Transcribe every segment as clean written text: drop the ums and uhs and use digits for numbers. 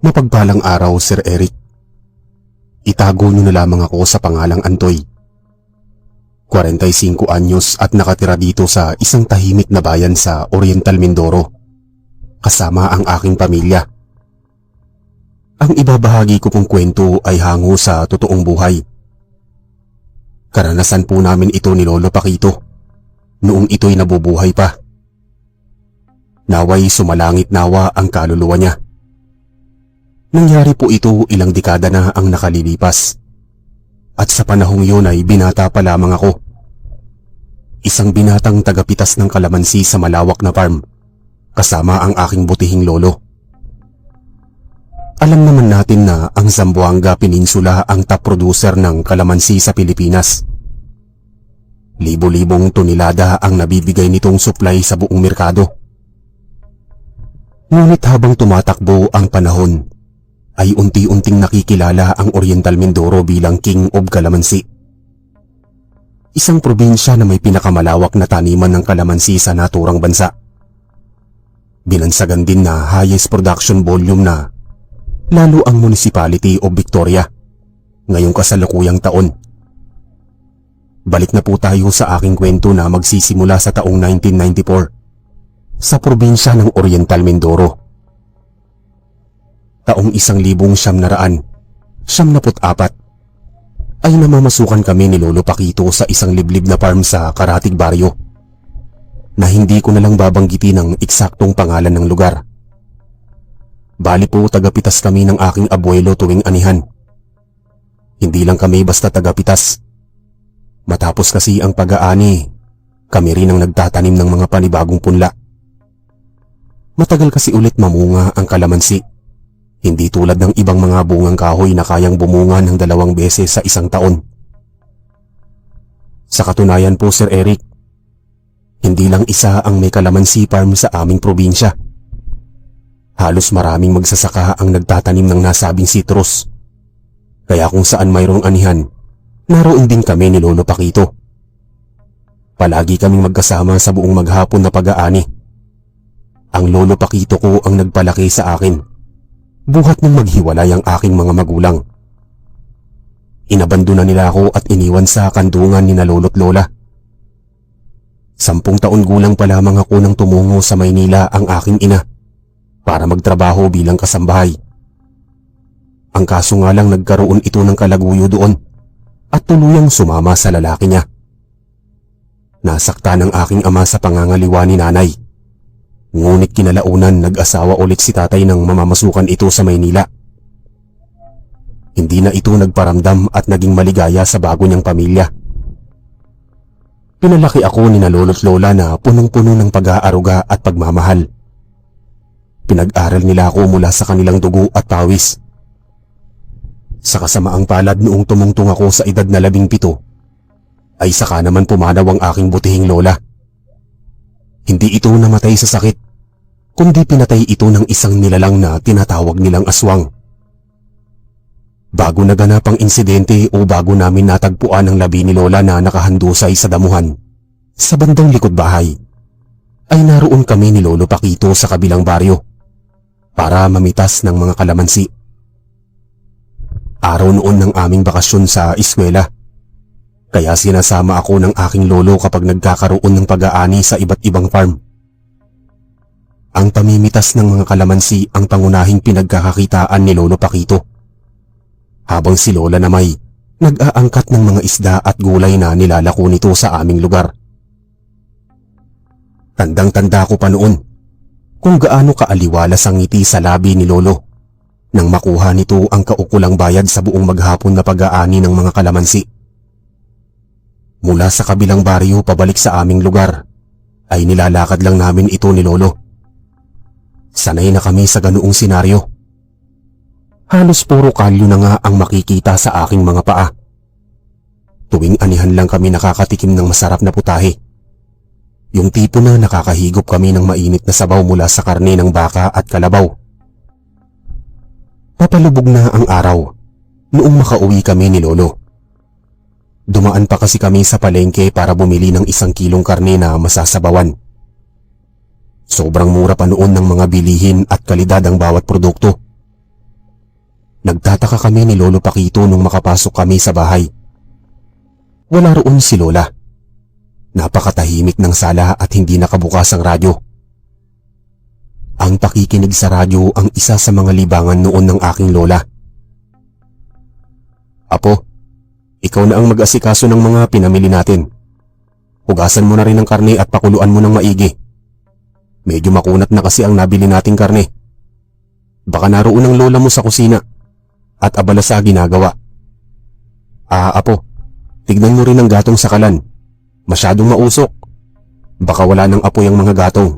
Mapagpalang araw, Sir Eric. Itago niyo na lamang ako sa pangalang Antoy. 45 anyos at nakatira dito sa isang tahimik na bayan sa Oriental Mindoro, kasama ang aking pamilya. Ang ibabahagi ko pong kwento ay hango sa totoong buhay. Karanasan po namin ito ni Lolo Paquito noong ito'y nabubuhay pa. Naway sumalangit nawa ang kaluluwa niya. Nangyari po ito ilang dekada na ang nakalilipas. At sa panahong yun ay binata pa lamang ako. Isang binatang tagapitas ng kalamansi sa malawak na farm, kasama ang aking butihing lolo. Alam naman natin na ang Zamboanga Peninsula ang top producer ng kalamansi sa Pilipinas. Libo-libong tonelada ang nabibigay nitong supply sa buong merkado. Ngunit habang tumatakbo ang panahon, ay unti-unting nakikilala ang Oriental Mindoro bilang King of Kalamansi. Isang probinsya na may pinakamalawak na taniman ng kalamansi sa naturang bansa. Binansagan din na highest production volume na lalo ang Municipality of Victoria ngayong kasalukuyang taon. Balik na po tayo sa aking kwento na magsisimula sa taong 1994 sa probinsya ng Oriental Mindoro. Taong 1974 ay namamasukan kami ni Lolo Paquito sa isang liblib na farm sa Karatig Barrio na hindi ko na lang babanggitin ang eksaktong pangalan ng lugar. Bali po tagapitas kami ng aking abuelo tuwing anihan. Hindi lang kami basta tagapitas. Matapos kasi ang pag-aani, kami rin ang nagtatanim ng mga panibagong punla. Matagal kasi ulit mamunga ang kalamansi. Hindi tulad ng ibang mga bungang kahoy na kayang bumunga ng 2 beses sa isang taon. Sa katunayan po, Sir Eric, hindi lang isa ang may kalamansi farm sa aming probinsya. Halos maraming magsasaka ang nagtatanim ng nasabing citrus. Kaya kung saan mayroong anihan, naroon din kami ni Lolo Paquito. Palagi kaming magkasama sa buong maghapon na pag-aani. Ang Lolo Paquito ko ang nagpalaki sa akin. Buhat nang maghiwalay ang aking mga magulang. Inabandona nila ako at iniwan sa kandungan ni na lolo't lola. 10 taon gulang pa lamang ako nang tumungo sa Maynila ang aking ina para magtrabaho bilang kasambahay. Ang kaso nga lang nagkaroon ito ng kalaguyo doon at tuluyang sumama sa lalaki niya. Nasakta ng aking ama sa pangangaliwa ni nanay. Ngunit kinalaunan nag-asawa ulit si tatay nang mamamasukan ito sa Maynila. Hindi na ito nagparamdam at naging maligaya sa bago niyang pamilya. Pinalaki ako ni na lolo't lola na punong-puno ng pag-aaruga at pagmamahal. Pinag-aral nila ako mula sa kanilang dugo at pawis. Sa kasamaang palad noong tumungtong ako sa edad na 17, ay saka naman pumanaw ang aking butihing lola. Hindi ito namatay sa sakit, kundi pinatay ito ng isang nilalang na tinatawag nilang aswang. Bago naganap ang insidente o bago namin natagpuan ang labi ni Lola na nakahandusay sa damuhan, sa bandang likod bahay, ay naroon kami ni Lolo Paquito sa kabilang baryo para mamitas ng mga kalamansi. Araw noon ng aming bakasyon sa eskwela. Kaya sinasama ako ng aking lolo kapag nagkakaroon ng pag-aani sa iba't ibang farm. Ang pamimitas ng mga kalamansi ang pangunahing pinagkakakitaan ni Lolo Paquito. Habang si Lola na may nag-aangkat ng mga isda at gulay na nilalako nito sa aming lugar. Tandang-tanda ko pa noon kung gaano kaaliwalas ang ngiti sa labi ni Lolo nang makuha nito ang kaukulang bayad sa buong maghapon na pag-aani ng mga kalamansi. Mula sa kabilang baryo pabalik sa aming lugar, ay nilalakad lang namin ito ni Lolo. Sanay na kami sa ganoong senaryo. Halos puro kalyo na nga ang makikita sa aking mga paa. Tuwing anihan lang kami nakakatikim ng masarap na putahe. Yung tipo na nakakahigop kami ng mainit na sabaw mula sa karne ng baka at kalabaw. Papalubog na ang araw noong makauwi kami ni Lolo. Dumaan pa kasi kami sa palengke para bumili ng 1 kilong karne na masasabawan. Sobrang mura pa noon ng mga bilihin at kalidad ang bawat produkto. Nagtataka kami ni Lolo Paquito nung makapasok kami sa bahay. Wala roon si Lola. Napakatahimik ng sala at hindi nakabukas ang radyo. Ang pakikinig sa radyo ang isa sa mga libangan noon ng aking lola. Apo, ikaw na ang mag-asikaso ng mga pinamili natin. Hugasan mo na rin ang karne at pakuluan mo ng maigi. Medyo makunat na kasi ang nabili nating karne. Baka naroon ang lola mo sa kusina at abala sa ginagawa. Apo, tignan mo rin ang gatong sa kalan. Masyadong mausok. Baka wala ng apoy ang mga gatong.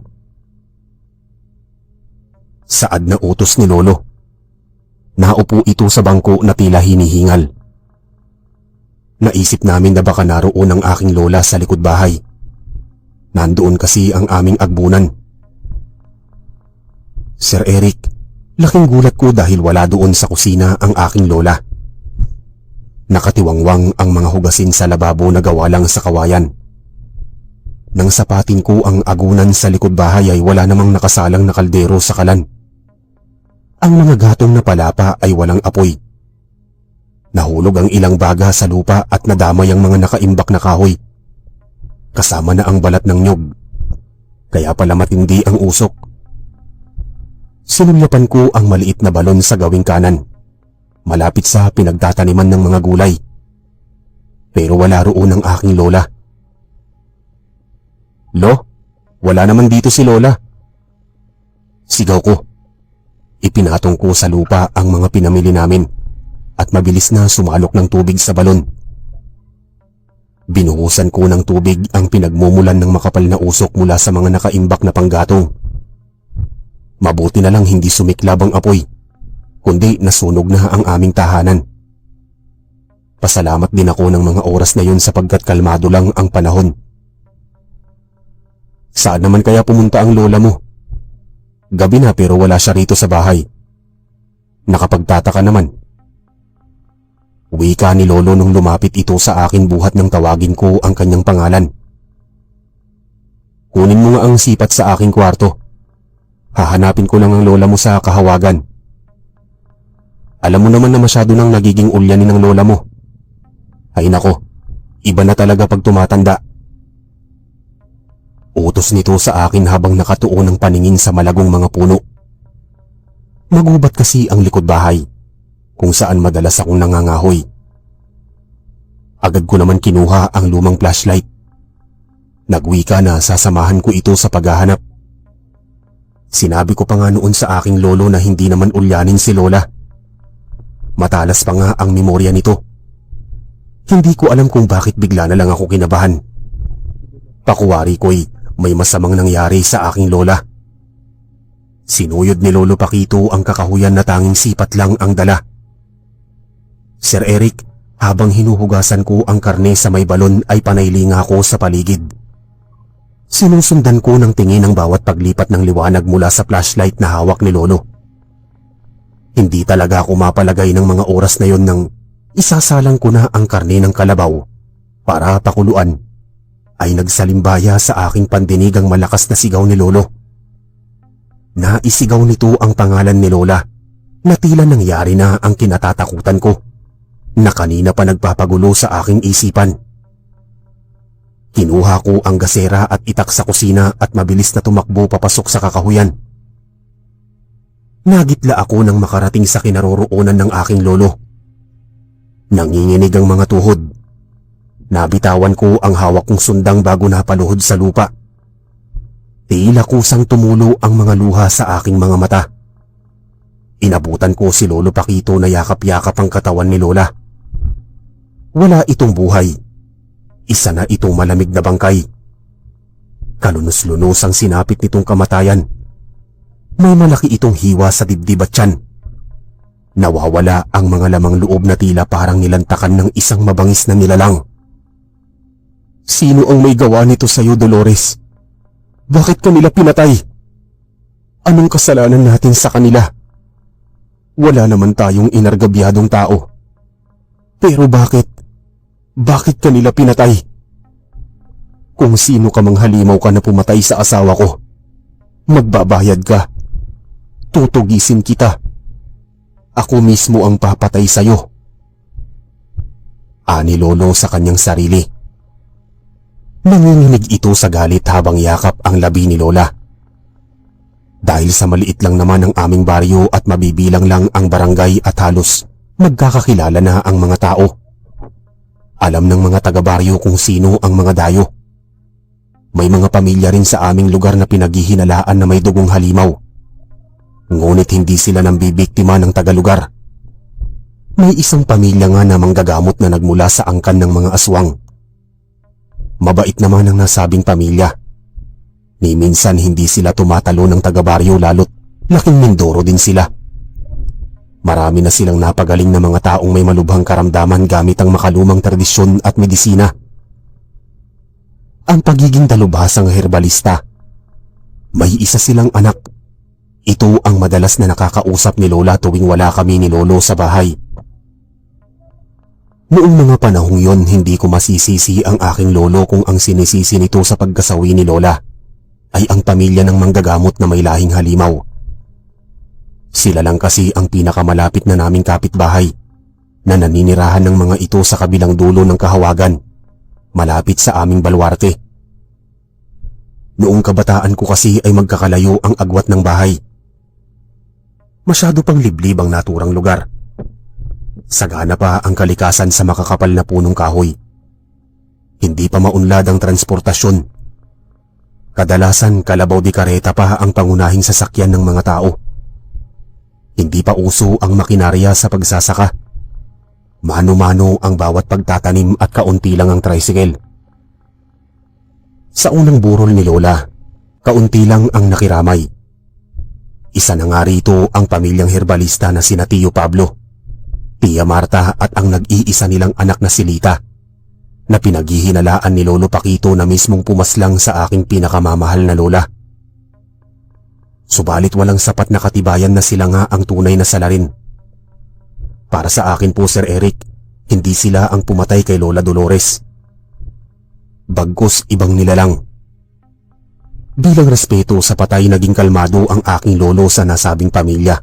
Saad na utos ni Lolo. Naupo ito sa bangko na tila hinihingal. Naisip namin na baka naroon ang aking lola sa likod bahay. Nandoon kasi ang aming agbunan. Sir Eric, laking gulat ko dahil wala doon sa kusina ang aking lola. Nakatiwangwang ang mga hugasin sa lababo na gawa lang sa kawayan. Nang sapatin ko ang agunan sa likod bahay ay wala namang nakasalang na kaldero sa kalan. Ang mga gatong na palapa ay walang apoy. Nahulog ang ilang baga sa lupa at nadamay ang mga nakaimbak na kahoy. Kasama na ang balat ng nyog. Kaya pala matindi ang usok. Sinulyapan ko ang maliit na balon sa gawing kanan, malapit sa pinagtataniman ng mga gulay. Pero wala roon ang aking lola. Lo, wala naman dito si Lola. Sigaw ko. Ipinatong ko sa lupa ang mga pinamili namin at mabilis na sumalok ng tubig sa balon. Binuhusan ko ng tubig ang pinagmumulan ng makapal na usok mula sa mga nakaimbak na panggatong. Mabuti na lang hindi sumiklab ang apoy, kundi nasunog na ang aming tahanan. Pasalamat din ako ng mga oras na yun sapagkat kalmado lang ang panahon. Saan naman kaya pumunta ang lola mo? Gabi na pero wala siya rito sa bahay. Nakapagtataka naman. Wika ni Lolo nung lumapit ito sa akin buhat ng tawagin ko ang kanyang pangalan. Kunin mo nga ang sipat sa aking kwarto. Hahanapin ko lang ang lola mo sa kahawagan. Alam mo naman na masyado nang nagiging ulyanin ng lola mo. Ay nako, iba na talaga pag tumatanda. Utos nito sa akin habang nakatuon ang paningin sa malagong mga puno. Magubat kasi ang likod bahay, kung saan madalas akong nangangahoy. Agad ko naman kinuha ang lumang flashlight. Nagwika na sasamahan ko ito sa paghahanap. Sinabi ko pa nga noon sa aking lolo na hindi naman ulyanin si Lola. Matalas pa nga ang memorya nito. Hindi ko alam kung bakit bigla na lang ako kinabahan. Pakuwari ko'y may masamang nangyari sa aking lola. Sinuyod ni Lolo Paquito ang kakahuyan na tanging sipat lang ang dala. Sir Eric, habang hinuhugasan ko ang karne sa may balon ay panaylinga ako sa paligid. Sinusundan ko ng tingin ang bawat paglipat ng liwanag mula sa flashlight na hawak ni Lolo. Hindi talaga ako mapalagay ng mga oras na yon nang isasalang ko na ang karne ng kalabaw para pakuluan. Ay nagsalimbaya sa aking pandinig ang malakas na sigaw ni Lolo. Naisigaw nito ang pangalan ni Lola na tila nangyari na ang kinatatakutan ko na kanina pa nagpapagulo sa aking isipan. Kinuha ko ang gasera at itak sa kusina at mabilis na tumakbo papasok sa kakahuyan. Nagitla ako nang makarating sa kinaroroonan ng aking lolo. Nanginginig ang mga tuhod. Nabitawan ko ang hawak kong sundang bago napaluhod sa lupa. Tila kusang tumulo ang mga luha sa aking mga mata. Inabutan ko si Lolo Paquito na yakap-yakap ang katawan ni Lola. Wala itong buhay. Isa na itong malamig na bangkay. Kalunos-lunos ang sinapit nitong kamatayan. May malaki itong hiwa sa dibdib at tiyan. Nawawala ang mga lamang loob na tila parang nilantakan ng isang mabangis na nilalang. Sino ang may gawa nito sa'yo, Dolores? Bakit kanila pinatay? Anong kasalanan natin sa kanila? Wala naman tayong inargabyadong tao. Pero bakit? Bakit kanila pinatay? Kung sino ka mang halimaw ka na pumatay sa asawa ko, magbabayad ka. Tutugisin kita. Ako mismo ang papatay sa'yo. Ani Lolo sa kanyang sarili. Nanginginig ito sa galit habang yakap ang labi ni Lola. Dahil sa maliit lang naman ang aming baryo at mabibilang lang ang barangay at halos magkakakilala na ang mga tao. Alam ng mga taga-baryo kung sino ang mga dayo. May mga pamilya rin sa aming lugar na pinaghihinalaan na may dugong halimaw. Ngunit hindi sila nambibiktima ng taga-lugar. May isang pamilya nga na manggagamot na nagmula sa angkan ng mga aswang. Mabait naman ang nasabing pamilya. Ni minsan hindi sila tumatalo ng taga-baryo lalo't laking Mindoro din sila. Marami na silang napagaling na mga taong may malubhang karamdaman gamit ang makalumang tradisyon at medisina. Ang pagiging dalubhasang herbalista. May isa silang anak. Ito ang madalas na nakakausap ni Lola tuwing wala kami ni Lolo sa bahay. Noong mga panahong yon, hindi ko masisisi ang aking lolo kung ang sinisisi nito sa pagkasawi ni Lola ay ang pamilya ng manggagamot na may lahing halimaw. Sila lang kasi ang pinakamalapit na naming kapitbahay na naninirahan ng mga ito sa kabilang dulo ng kahawagan, malapit sa aming balwarte. Noong kabataan ko kasi ay magkakalayo ang agwat ng bahay. Masyado pang liblib ang naturang lugar. Sagana pa ang kalikasan sa makakapal na punong kahoy. Hindi pa maunlad ang transportasyon. Kadalasan kalabaw di kareta pa ang pangunahing sasakyan ng mga tao. Hindi pa uso ang makinarya sa pagsasaka. Mano-mano ang bawat pagtatanim at kaunti lang ang tricycle. Sa unang burol ni Lola, kaunti lang ang nakiramay. Isa na nga rito ang pamilyang herbalista na sina Tio Pablo, Tia Marta at ang nag-iisa nilang anak na si Lita, na pinaghihinalaan ni Lolo Paquito na mismong pumaslang sa aking pinakamamahal na lola. Subalit walang sapat na katibayan na sila nga ang tunay na salarin. Para sa akin po, Sir Eric, hindi sila ang pumatay kay Lola Dolores. Bagkus ibang nilalang. Bilang respeto sa patay, naging kalmado ang aking lolo sa nasabing pamilya.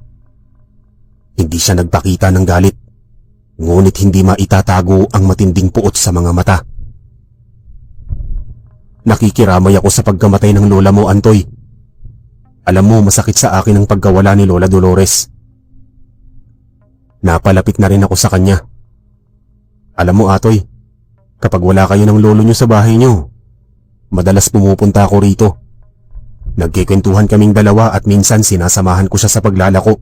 Hindi siya nagpakita ng galit, ngunit hindi maitatago ang matinding puot sa mga mata. Nakikiramay ako sa pagkamatay ng lola mo, Antoy. Alam mo, masakit sa akin ang pagkawala ni Lola Dolores. Napalapit na rin ako sa kanya. Alam mo, Atoy, kapag wala kayo ng lolo nyo sa bahay nyo, madalas pumupunta ako rito. Nagkikwentuhan kaming dalawa at minsan sinasamahan ko siya sa paglalako.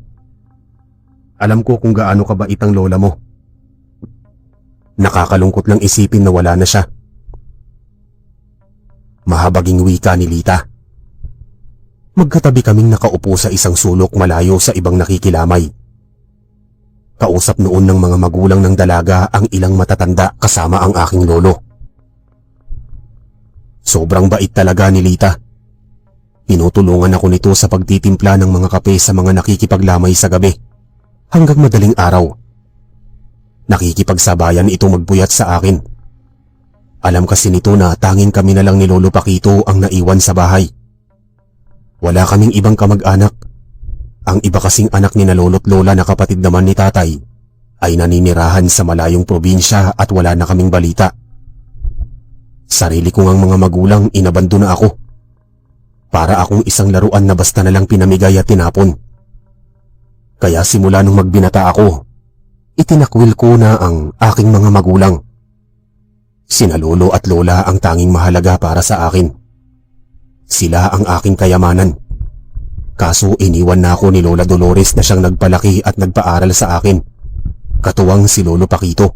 Alam ko kung gaano kabait ang lola mo. Nakakalungkot lang isipin na wala na siya. Mahabaging wika ni Lita. Magkatabi kaming nakaupo sa isang sulok malayo sa ibang nakikilamay. Kausap noon ng mga magulang ng dalaga ang ilang matatanda kasama ang aking lolo. Sobrang bait talaga ni Lita. Tinutulungan ako nito sa pagtitimpla ng mga kape sa mga nakikipaglamay sa gabi hanggang madaling araw. Nakikipagsabayan ito magbuyat sa akin. Alam kasi nito na tanging kami na lang ni Lolo Paquito ang naiwan sa bahay. Wala kaming ibang kamag-anak. Ang iba kasing anak ni na lolo't lola na kapatid naman ni tatay ay naninirahan sa malayong probinsya at wala na kaming balita. Sarili ko ngang mga magulang inabando na ako. Para akong isang laruan na basta na lang pinamigay at tinapon. Kaya simula nung magbinata ako, itinakwil ko na ang aking mga magulang. Sina lolo at lola ang tanging mahalaga para sa akin. Sila ang aking kayamanan. Kaso iniwan na ako ni Lola Dolores na siyang nagpalaki at nagpaaral sa akin. Katuwang si Lolo Paquito.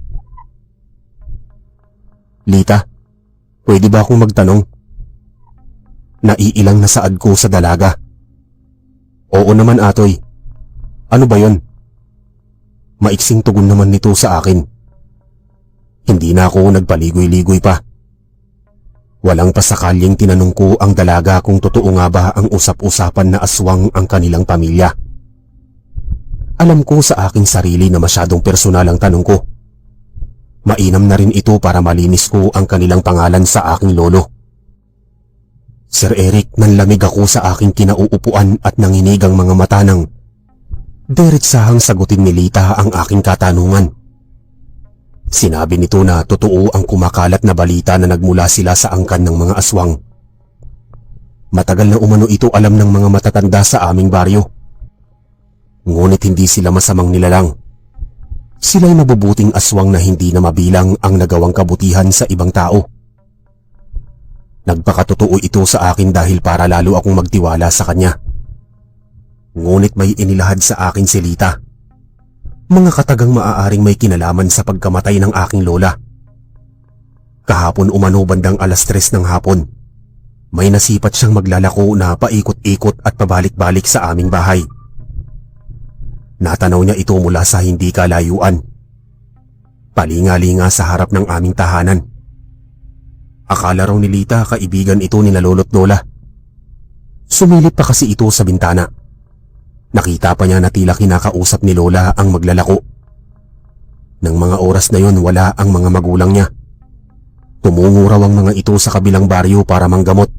Lita, pwede ba akong magtanong? Naiilang na saad ko sa dalaga. Oo naman, Atoy. Ano ba yon? Maiksing tugon naman nito sa akin. Hindi na ako nagpaligoy-ligoy pa. Walang pasakalyeng tinanong ko ang dalaga kung totoo nga ba ang usap-usapan na aswang ang kanilang pamilya. Alam ko sa aking sarili na masyadong personal ang tanong ko. Mainam na rin ito para malinis ko ang kanilang pangalan sa aking lolo. Sir Eric, nanlamig ako sa aking kinauupuan at nanginig ang mga mata ng Diretsahang sagutin ni Lita ang aking katanungan. Sinabi nito na totoo ang kumakalat na balita na nagmula sila sa angkan ng mga aswang. Matagal na umano ito alam ng mga matatanda sa aming baryo. Ngunit hindi sila masamang nilalang. Sila'y mabubuting aswang na hindi na mabilang ang nagawang kabutihan sa ibang tao. Nagpakatotoo ito sa akin dahil para lalo akong magtiwala sa kanya. Ngunit may inilahad sa akin si Lita. Mga katagang maaaring may kinalaman sa pagkamatay ng aking lola. Kahapon umano bandang 3:00 ng hapon, may nasipat siyang maglalako na paikot-ikot at pabalik-balik sa aming bahay. Natanaw niya ito mula sa hindi kalayuan. Palinga-linga sa harap ng aming tahanan. Akala raw ni Lita kaibigan ito ni lolo't lola. Sumilip pa kasi ito sa bintana. Nakita pa niya na tila kinakausap ni lola ang maglalako. Nang mga oras na yon wala ang mga magulang niya. Tumungo raw ang mga ito sa kabilang baryo para manggamot.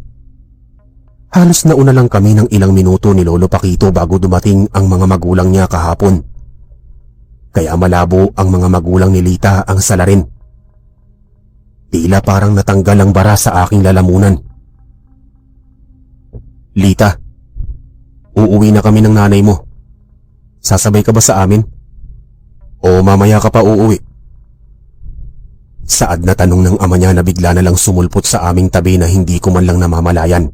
Halos nauna lang kami ng ilang minuto ni Lolo Paquito bago dumating ang mga magulang niya kahapon. Kaya malabo ang mga magulang ni Lita ang salarin. Tila parang natanggal ang bara sa aking lalamunan. Lita, uuwi na kami ng nanay mo. Sasabay ka ba sa amin? O mamaya ka pa uuwi? Saad na tanong ng ama niya na bigla na lang sumulpot sa aming tabi na hindi ko man lang namamalayan.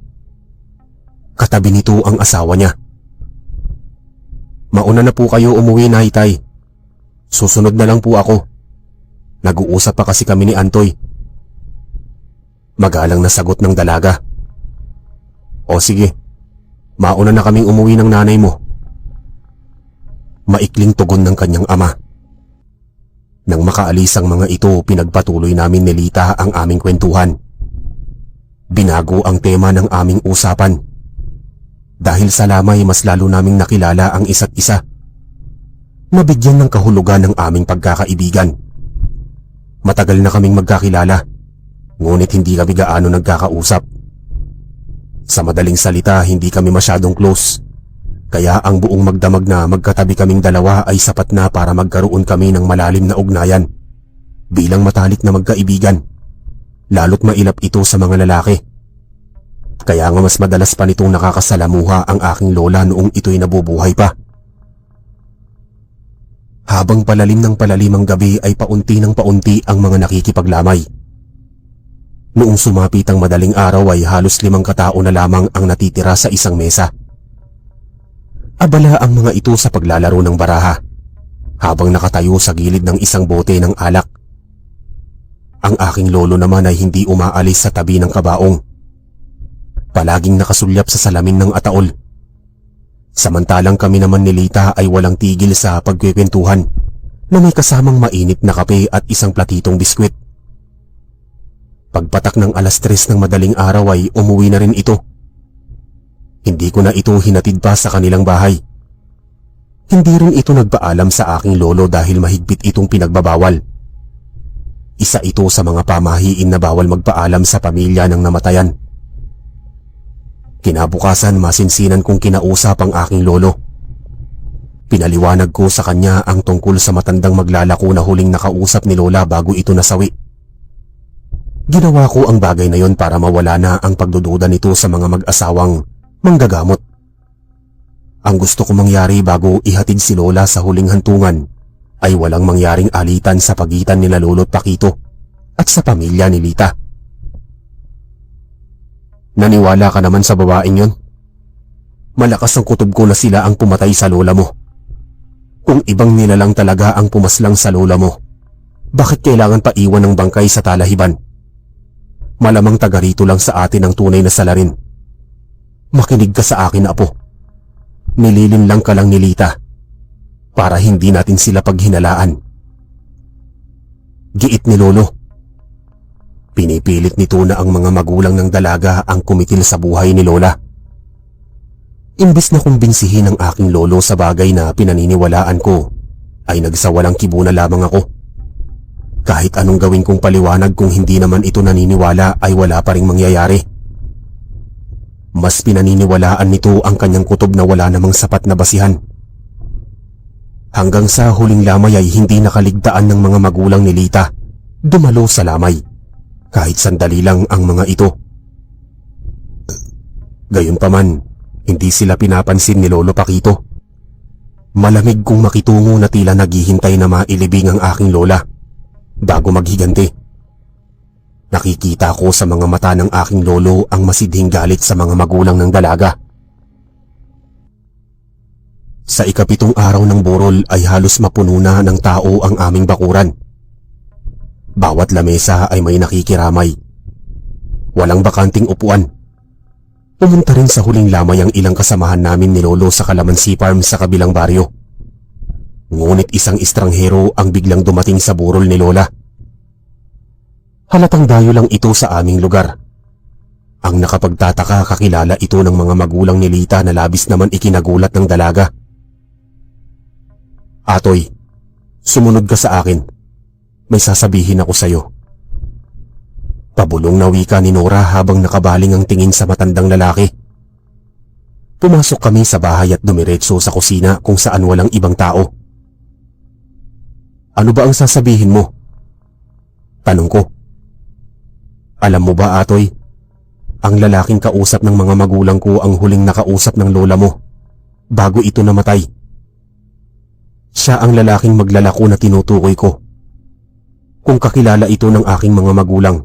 Katabi nito ang asawa niya. Mauna na po kayo umuwi, Nay-Tay. Susunod na lang po ako. Nag-uusap pa kasi kami ni Antoy. Magalang na sagot ng dalaga. O sige, mauna na kaming umuwi ng nanay mo. Maikling tugon ng kanyang ama. Nang makaalis ang mga ito, pinagpatuloy namin ni Lita ang aming kwentuhan. Binago ang tema ng aming usapan. Dahil sa lamay mas lalo naming nakilala ang isa't isa. Nabigyan ng kahulugan ng aming pagkakaibigan. Matagal na kaming magkakilala, ngunit hindi kami gaano nagkakausap. Sa madaling salita, hindi kami masyadong close. Kaya ang buong magdamag na magkatabi kaming dalawa ay sapat na para magkaroon kami ng malalim na ugnayan. Bilang matalik na magkaibigan, lalo't mailap ito sa mga lalaki. Kaya nga mas madalas pa nitong nakakasalamuha ang aking lola noong ito'y nabubuhay pa. Habang palalim ng palalim ang gabi ay paunti ng paunti ang mga nakikipaglamay. Noong sumapit ang madaling araw ay halos 5 katao na lamang ang natitira sa isang mesa. Abala ang mga ito sa paglalaro ng baraha, habang nakatayo sa gilid ng isang bote ng alak. Ang aking lolo naman ay hindi umaalis sa tabi ng kabaong. Palaging nakasulyap sa salamin ng ataol. Samantalang kami naman ni Lita ay walang tigil sa pagkwekwentuhan na may kasamang mainit na kape at isang platitong biskwit. Pagpatak ng 3:00 ng madaling araw ay umuwi na rin ito. Hindi ko na ito hinatid pa sa kanilang bahay. Hindi rin ito nagpaalam sa aking lolo dahil mahigpit itong pinagbabawal. Isa ito sa mga pamahiin na bawal magpaalam sa pamilya ng namatayan. Kinabukasan masinsinan kong kinausap ang aking lolo. Pinaliwanag ko sa kanya ang tungkol sa matandang maglalako na huling nakausap ni lola bago ito nasawi. Ginawa ko ang bagay na yon para mawala na ang pagdududa nito sa mga mag-asawang manggagamot. Ang gusto ko mangyari bago ihatid si lola sa huling hantungan ay walang mangyaring alitan sa pagitan nila Lolo't Paquito at sa pamilya ni Lita. Naniwala ka naman sa babaeng yon? Malakas ang kutob ko na sila ang pumatay sa lola mo. Kung ibang nilalang talaga ang pumaslang sa lola mo, bakit kailangan pa iwan ng bangkay sa talahiban? Malamang taga rito lang sa atin ang tunay na salarin. Makinig ka sa akin, apo. Nililin lang ka lang ni Lita para hindi natin sila paghinalaan. Giit ni lolo. Pinipilit nito na ang mga magulang ng dalaga ang kumitil sa buhay ni lola. Imbis na kumbinsihin ang aking lolo sa bagay na pinaniniwalaan ko, ay nagsawalang kibo na lamang ako. Kahit anong gawin kong paliwanag kung hindi naman ito naniniwala ay wala pa ring mangyayari. Mas pinaniniwalaan nito ang kanyang kutob na wala namang sapat na basihan. Hanggang sa huling lamay ay hindi nakaligtaan ng mga magulang ni Lita dumalo sa lamay, kahit sandali lang ang mga ito. Gayunpaman, hindi sila pinapansin ni Lolo Paquito. Malamig kong makitungo na tila naghihintay na mailibing ang aking lola bago maghiganti. Nakikita ko sa mga mata ng aking lolo ang masidhing galit sa mga magulang ng dalaga. Sa ika-7 araw ng burol ay halos mapuno na ng tao ang aming bakuran. Bawat lamesa ay may nakikiramay. Walang bakanting upuan. Pumunta rin sa huling lamay ang ilang kasamahan namin ni Lolo sa Calamansi Farm sa kabilang baryo. Ngunit isang estranghero ang biglang dumating sa burol ni Lola. Halatang dayo lang ito sa aming lugar. Ang nakapagtataka, kakilala ito ng mga magulang ni Lita na labis naman ikinagulat ng dalaga. "Atoy, sumunod ka sa akin. May sasabihin ako sa'yo." Pabulong na wika ni Nora habang nakabaling ang tingin sa matandang lalaki. Pumasok kami sa bahay at dumiretso sa kusina kung saan walang ibang tao. "Ano ba ang sasabihin mo?" tanong ko. "Alam mo ba, Atoy, ang lalaking kausap ng mga magulang ko ang huling nakausap ng lola mo bago ito namatay. Siya ang lalaking maglalako na tinutukoy ko. Kung kakilala ito ng aking mga magulang,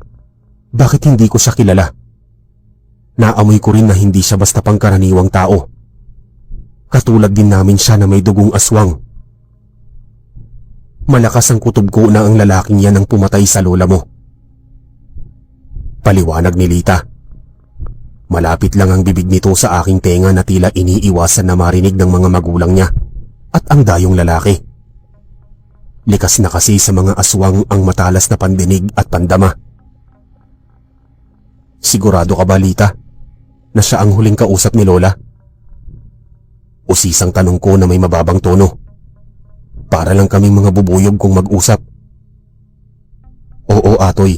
bakit hindi ko siya kilala? Naamoy ko rin na hindi siya basta pangkaraniwang tao. Katulad din namin siya na may dugong aswang. Malakas ang kutob ko na ang lalaking yan ang pumatay sa lola mo." Paliwanag ni Lita. Malapit lang ang bibig nito sa aking tenga na tila iniiwasan na marinig ng mga magulang niya at ang dayong lalaki. Likas na kasi sa mga aswang ang matalas na pandinig at pandama. "Sigurado ka ba, Lita, na siya ang huling kausap ni Lola?" Usisang tanong ko na may mababang tono. Para lang kaming mga bubuyog kung mag-usap. "Oo, Atoy.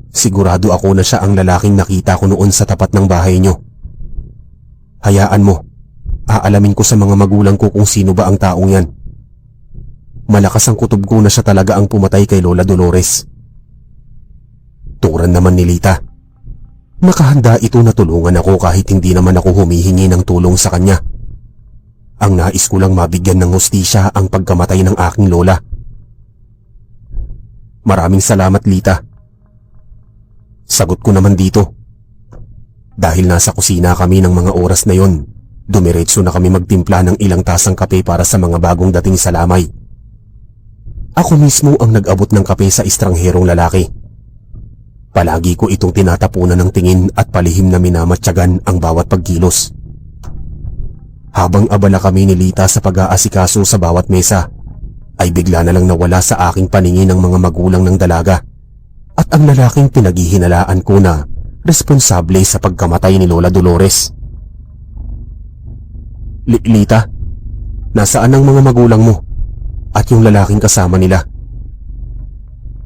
Sigurado ako na siya ang lalaking nakita ko noon sa tapat ng bahay niyo. Hayaan mo, aalamin ko sa mga magulang ko kung sino ba ang taong yan. Malakas ang kutob ko na siya talaga ang pumatay kay Lola Dolores." Turan naman ni Lita. Nakahanda ito na tulungan ako kahit hindi naman ako humihingi ng tulong sa kanya. Ang nais ko lang mabigyan ng hustisya ang pagkamatay ng aking lola. "Maraming salamat, Lita." Sagot ko naman dito. Dahil nasa kusina kami ng mga oras na yon, dumiretso na kami magtimpla ng ilang tasang kape para sa mga bagong dating sa lamay. Ako mismo ang nag-abot ng kape sa estrangherong lalaki. Palagi ko itong tinatapunan ng tingin at palihim na minamatyagan ang bawat pagkilos. Habang abala kami ni Lita sa pag-aasikaso sa bawat mesa, ay bigla na lang nawala sa aking paningin ang mga magulang ng dalaga at ang lalaking pinaghihinalaan ko na responsable sa pagkamatay ni Lola Dolores. Lita, nasaan ang mga magulang mo at yung lalaking kasama nila?"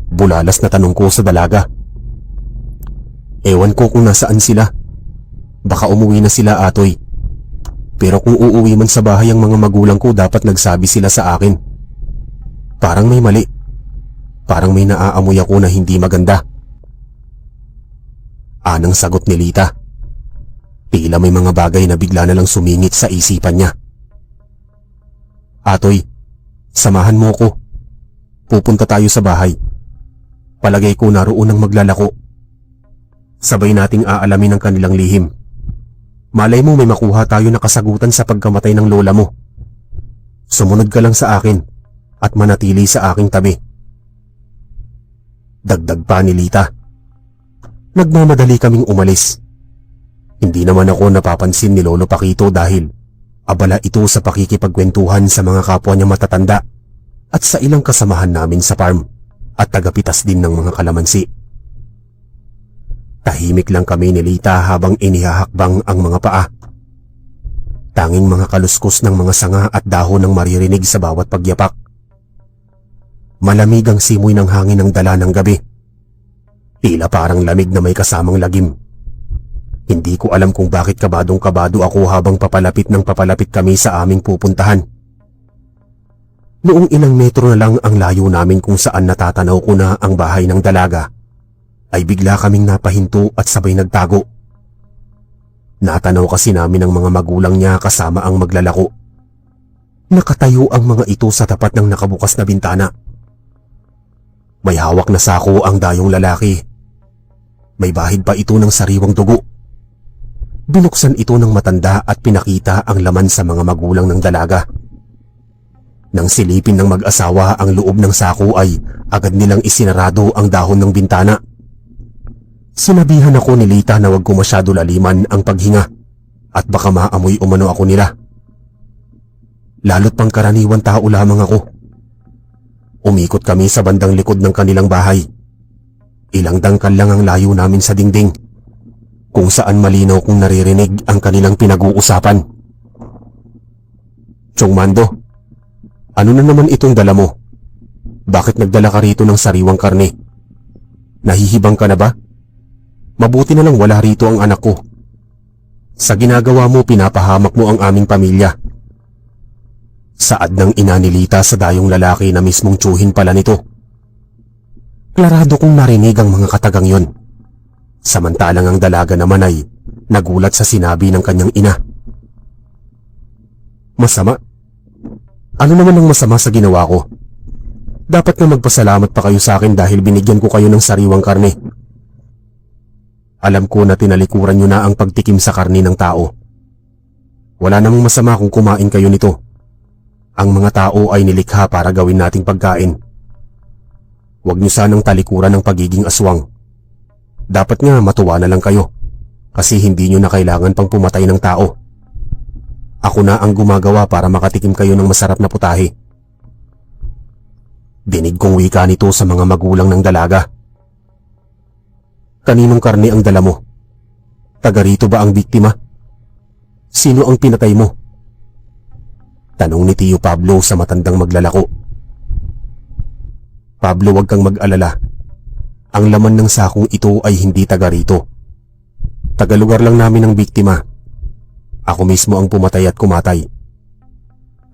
Bulalas na tanong ko sa dalaga. "Ewan ko kung nasaan sila. Baka umuwi na sila, Atoy. Pero kung uuwi man sa bahay ang mga magulang ko, dapat nagsabi sila sa akin. Parang may mali. Parang may naaamoy ako na hindi maganda." Anang sagot ni Lita. Tila may mga bagay na bigla na lang sumingit sa isipan niya. "Atoy, samahan mo ko. Pupunta tayo sa bahay. Palagay ko naroon ang maglalako. Sabay nating aalamin ang kanilang lihim. Malay mo may makuha tayo na kasagutan sa pagkamatay ng lola mo. Sumunod ka lang sa akin at manatili sa aking tabi." Dagdag pa ni Lita. Nagmamadali kaming umalis. Hindi naman ako napapansin ni Lolo Paquito dahil abala ito sa pakikipagkwentuhan sa mga kapwa niya matatanda at sa ilang kasamahan namin sa farm at tagapitas din ng mga kalamansi. Tahimik lang kami ni Lita habang inihahakbang ang mga paa. Tanging mga kaluskos ng mga sanga at dahon ang maririnig sa bawat pagyapak. Malamig ang simoy ng hangin ng dala ng gabi. Tila parang lamig na may kasamang lagim. Hindi ko alam kung bakit kabadong-kabado ako habang papalapit kami sa aming pupuntahan. Noong ilang metro na lang ang layo namin kung saan natatanaw ko na ang bahay ng dalaga, ay bigla kaming napahinto at sabay nagtago. Natanaw kasi namin ang mga magulang niya kasama ang maglalako. Nakatayo ang mga ito sa tapat ng nakabukas na bintana. May hawak na sako ang dayong lalaki. May bahid pa ito ng sariwang dugo. Binuksan ito ng matanda at pinakita ang laman sa mga magulang ng dalaga. Nang silipin ng mag-asawa ang loob ng sako ay agad nilang isinarado ang dahon ng bintana. Sinabihan ako ni Lita na wag ko masyado laliman ang paghinga at baka maamoy umano ako nila. Lalo't pangkaraniwan tao lamang ako. Umikot kami sa bandang likod ng kanilang bahay. Ilang dangkal lang ang layo namin sa dingding, kung saan malinaw kong naririnig ang kanilang pinag-uusapan. Chong Mando, ano na naman itong dala mo? Bakit nagdala ka rito ng sariwang karne? Nahihibang ka na ba? Mabuti na lang wala rito ang anak ko. Sa ginagawa mo, pinapahamak mo ang aming pamilya. Saad ng ina ni Lita sa dayong lalaki na mismong tiyuhin pala nito. Klarado kong narinig ang mga katagang yon. Samantalang ang dalaga naman ay nagulat sa sinabi ng kanyang ina. Masama? Ano naman ang masama sa ginawa ko? Dapat na magpasalamat pa kayo sa akin dahil binigyan ko kayo ng sariwang karne. Alam ko na tinalikuran nyo na ang pagtikim sa karne ng tao. Wala namang masama kung kumain kayo nito. Ang mga tao ay nilikha para gawin nating pagkain. Huwag nyo sanang talikuran ng pagiging aswang. Dapat nga matuwa na lang kayo kasi hindi nyo na kailangan pang pumatay ng tao. Ako na ang gumagawa para makatikim kayo ng masarap na putahe. Dinig kong wika nito sa mga magulang ng dalaga. Kaninong karne ang dala mo? Taga rito ba ang biktima? Sino ang pinatay mo? Tanong ni Tio Pablo sa matandang maglalako. Pablo, wag kang mag-alala. Ang laman ng sakong ito ay hindi taga rito. Taga-lugar lang namin ang biktima. Ako mismo ang pumatay at kumatay.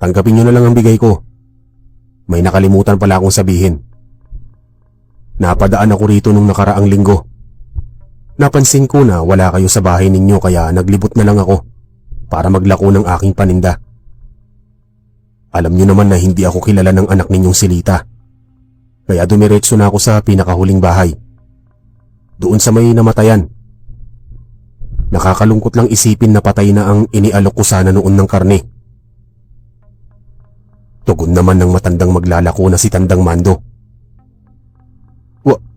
Tanggapin nyo na lang ang bigay ko. May nakalimutan pala akong sabihin. Napadaan ako rito nung nakaraang linggo. Napansin ko na wala kayo sa bahay ninyo kaya naglibot na lang ako para maglako ng aking paninda. Alam nyo naman na hindi ako kilala ng anak ninyong si Lita. Kaya dumiretso na ako sa pinakahuling bahay. Doon sa may namatayan. Nakakalungkot lang isipin na patay na ang inialok ko sana noon ng karne. Tugon naman ng matandang maglalako na si Tandang Mando.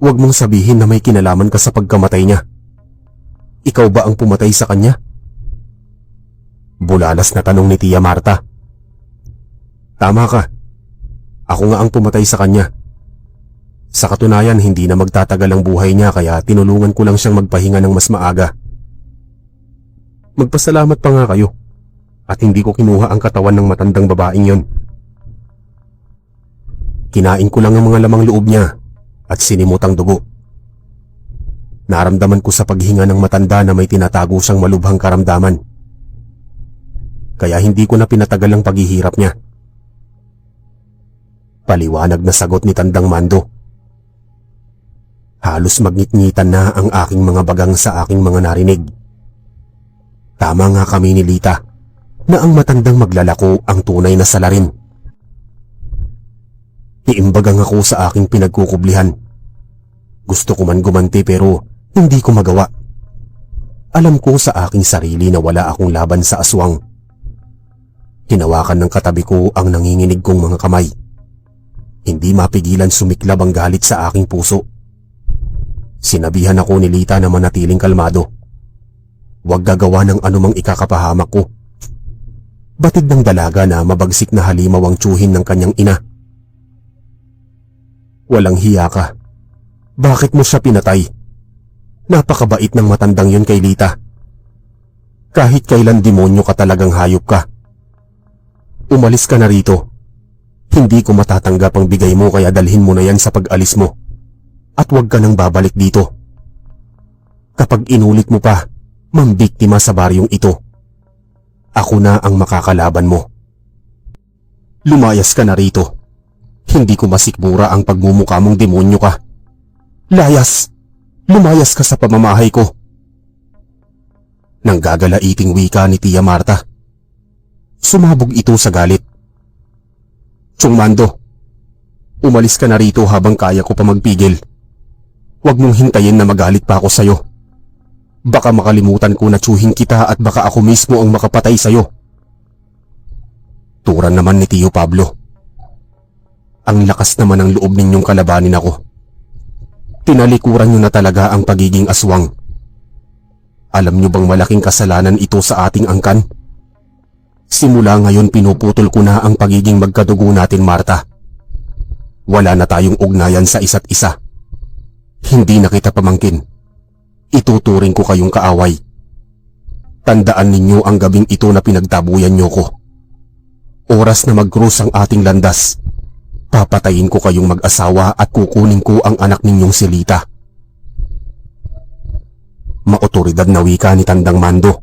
Wag mong sabihin na may kinalaman ka sa pagkamatay niya. Ikaw ba ang pumatay sa kanya? Bulalas na tanong ni Tia Marta. Tama ka. Ako nga ang pumatay sa kanya. Sa katunayan, hindi na magtatagal ang buhay niya kaya tinulungan ko lang siyang magpahinga ng mas maaga. Magpasalamat pa nga kayo at hindi ko kinuha ang katawan ng matandang babaeng yon. Kinain ko lang ang mga lamang loob niya at sinimot ang dugo. Naramdaman ko sa paghinga ng matanda na may tinatago siyang malubhang karamdaman. Kaya hindi ko na pinatagal ang paghihirap niya. Paliwanag na sagot ni Tandang Mando. Halos magngit-ngitan na ang aking mga bagang sa aking mga narinig. Tama nga kami ni Lita na ang matandang maglalako ang tunay na salarin. Iimbagang ako sa aking pinagkukublihan. Gusto ko man gumanti pero hindi ko magawa. Alam ko sa aking sarili na wala akong laban sa aswang. Hinawakan ng katabi ko ang nanginginig kong mga kamay. Hindi mapigilan sumiklab ang galit sa aking puso. Sinabihan ako ni Lita na manatiling kalmado. Huwag gagawa ng anumang ikakapahamak ko. Batid ng dalaga na mabagsik na halimaw ang tiyuhin ng kanyang ina. Walang hiya ka. Bakit mo siya pinatay? Napakabait ng matandang yun kay Lita. Kahit kailan demonyo ka talagang hayop ka. Umalis ka na rito. Hindi ko matatanggap ang bigay mo kaya dalhin mo na yan sa pag-alis mo. At huwag ka nang babalik dito. Kapag inulit mo pa, mambiktima sa baryong ito. Ako na ang makakalaban mo. Lumayas ka na rito. Hindi ko masikmura ang pagmumukha mong demonyo ka. Layas! Lumayas ka sa pamamahay ko. Nang gagalaiting wika ni Tia Marta. Sumabog ito sa galit. Chong Mando, umalis ka na rito habang kaya ko pa magpigil. Huwag mong hintayin na magalit pa ako sa'yo. Baka makalimutan ko na tsuhin kita at baka ako mismo ang makapatay sa'yo. Turan naman ni Tio Pablo. Ang lakas naman ng loob ninyong kalabanin ako. Tinalikuran nyo na talaga ang pagiging aswang. Alam nyo bang malaking kasalanan ito sa ating angkan? Simula ngayon pinuputol ko na ang pagiging magkadugo natin, Marta. Wala na tayong ugnayan sa isa't isa. Hindi na kita pamangkin. Ituturing ko kayong kaaway. Tandaan ninyo ang gabing ito na pinagtabuyan nyo ko. Oras na mag-cross ang ating landas. Papatayin ko kayong mag-asawa at kukunin ko ang anak ninyong si Lita. Maotoridad na wika ni Tandang Mando.